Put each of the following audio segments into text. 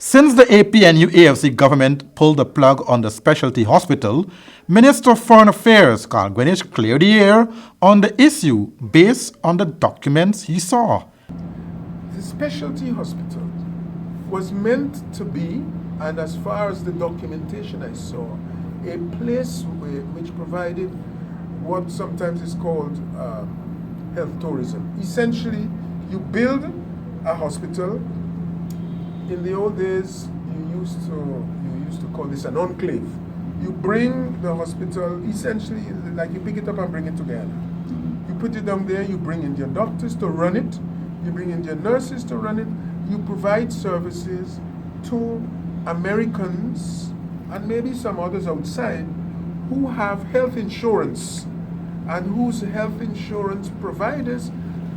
Since the APNU-AFC government pulled the plug on the specialty hospital, Minister of Foreign Affairs Carl Guyanese cleared the air on the issue based on the documents he saw. The specialty hospital was meant to be, and as far as the documentation I saw, a place which provided what sometimes is called health tourism. Essentially, you build a hospital. In the old days, you used to call this an enclave. You bring the hospital, essentially, like you pick it up and bring it to Guyana. You put it down there, you bring in your doctors to run it, you bring in your nurses to run it, you provide services to Americans and maybe some others outside who have health insurance and whose health insurance providers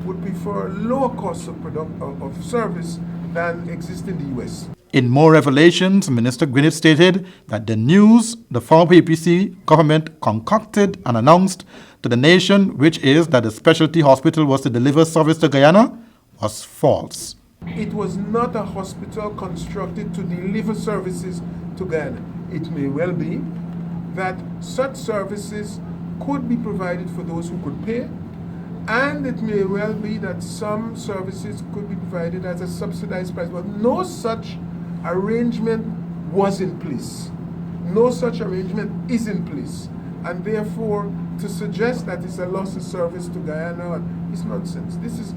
would prefer lower costs of service than exist in the U.S. In more revelations, Minister Guyanese stated that the news the former PPC government concocted and announced to the nation, which is that the specialty hospital was to deliver service to Guyana, was false. It was not a hospital constructed to deliver services to Guyana. It may well be that such services could be provided for those who could pay, and it may well be that some services could be provided at a subsidized price, but no such arrangement was in place. No such arrangement is in place. And therefore, to suggest that it's a loss of service to Guyana is nonsense. This is,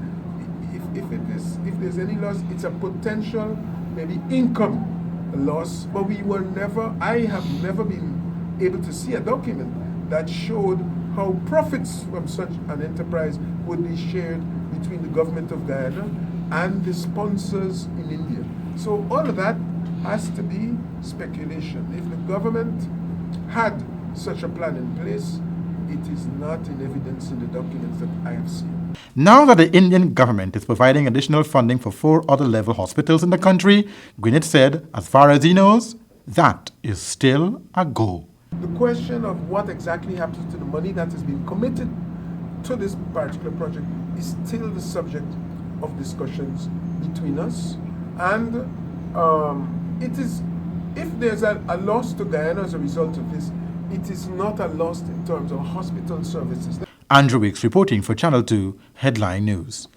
if there's any loss, it's a potential, maybe income loss, but I have never been able to see a document that showed how profits from such an enterprise would be shared between the government of Guyana and the sponsors in India. So all of that has to be speculation. If the government had such a plan in place, it is not in evidence in the documents that I have seen. Now that the Indian government is providing additional funding for 4 other level hospitals in the country, Guyanese said, as far as he knows, that is still a go. The question of what exactly happens to the money that has been committed to this particular project is still the subject of discussions between us. And it is, if there's a loss to Guyana as a result of this, it is not a loss in terms of hospital services. Andrew Wicks reporting for Channel 2 Headline News.